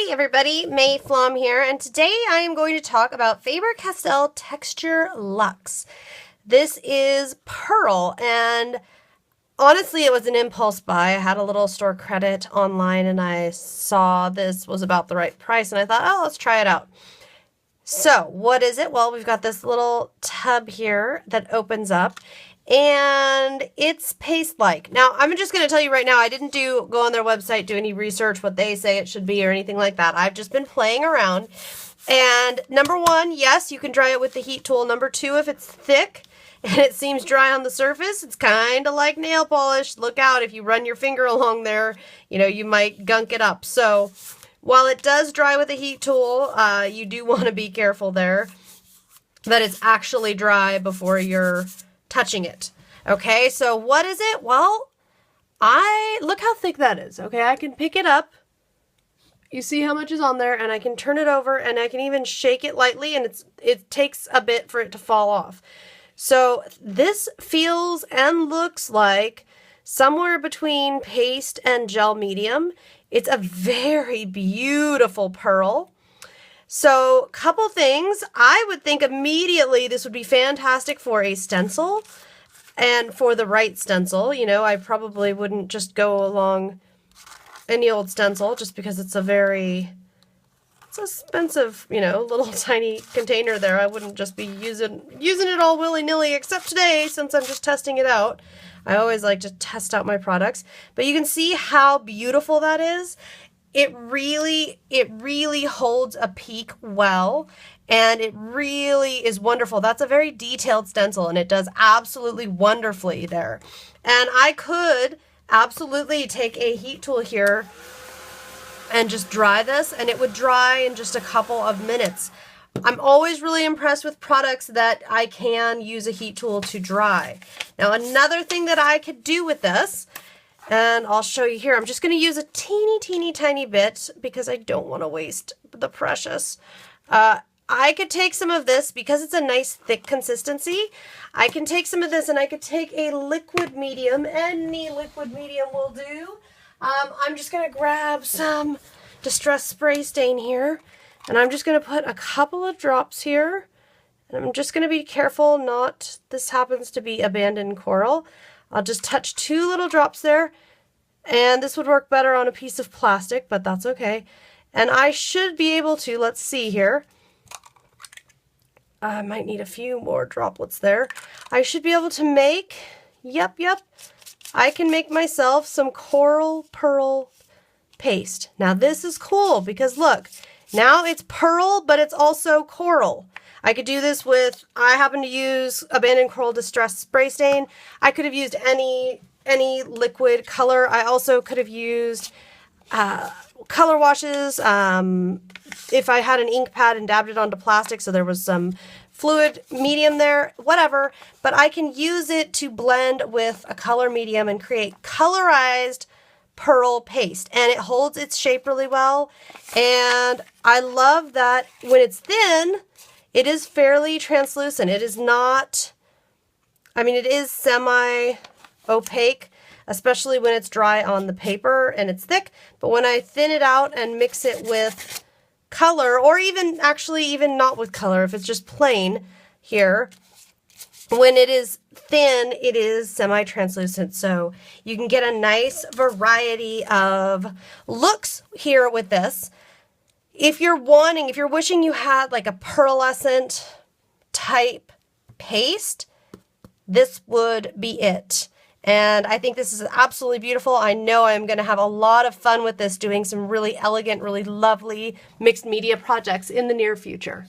Hi everybody, May Flom here, and today I am going to talk about Faber-Castell Texture Luxe. This is pearl, and honestly it was an impulse buy. I had a little store credit online and I saw this was about the right price and I thought, oh, let's try it out. So what is it? Well, we've got this little tub here that opens up. And it's paste-like. Now, I'm just going to tell you right now, I didn't go on their website, do any research, what they say it should be or anything like that. I've just been playing around. And number one, yes, you can dry it with the heat tool. Number two, if it's thick and it seems dry on the surface, it's kind of like nail polish. Look out, if you run your finger along there, you might gunk it up. So while it does dry with a heat tool, you do want to be careful there that it's actually dry before you're touching it. Okay, so what is it? Well, look how thick that is. Okay, I can pick it up. You see how much is on there, and I can turn it over, and I can even shake it lightly, and it takes a bit for it to fall off. So this feels and looks like somewhere between paste and gel medium. It's a very beautiful pearl. So, couple things. I would think immediately this would be fantastic for a stencil, and for the right stencil. I probably wouldn't just go along any old stencil just because it's it's expensive, little tiny container there. I wouldn't just be using it all willy-nilly, except today since I'm just testing it out. I always like to test out my products. But you can see how beautiful that is. It really holds a peak well, and it really is wonderful. That's a very detailed stencil, and it does absolutely wonderfully there. And I could absolutely take a heat tool here and just dry this, and it would dry in just a couple of minutes. I'm always really impressed with products that I can use a heat tool to dry. Now, another thing that I could do with this, and I'll show you here. I'm just going to use a teeny tiny bit because I don't want to waste the precious. I could take some of this because it's a nice thick consistency. I can take some of this and I could take a liquid medium. Any liquid medium will do. I'm just going to grab some Distress Spray Stain here, and I'm just going to put a couple of drops here. And I'm just going to be careful this happens to be abandoned coral. I'll just touch 2 little drops there, and this would work better on a piece of plastic, but that's okay. And I should be able to, let's see here. I might need a few more droplets there. I should be able to make, yep, I can make myself some coral pearl paste. Now this is cool because look, now it's pearl, but it's also coral. I could do this with, I happen to use Abandoned Coral Distress Spray Stain. I could have used any liquid color. I also could have used color washes if I had an ink pad and dabbed it onto plastic so there was some fluid medium there, whatever. But I can use it to blend with a color medium and create colorized pearl paste. And it holds its shape really well. And I love that when it's thin, it is fairly translucent. It is not, it is semi-opaque, especially when it's dry on the paper and it's thick. But when I thin it out and mix it with color, or even not with color, if it's just plain here, when it is thin, it is semi-translucent. So you can get a nice variety of looks here with this. If you're wishing you had like a pearlescent type paste, this would be it. And I think this is absolutely beautiful. I know I'm going to have a lot of fun with this, doing some really elegant, really lovely mixed media projects in the near future.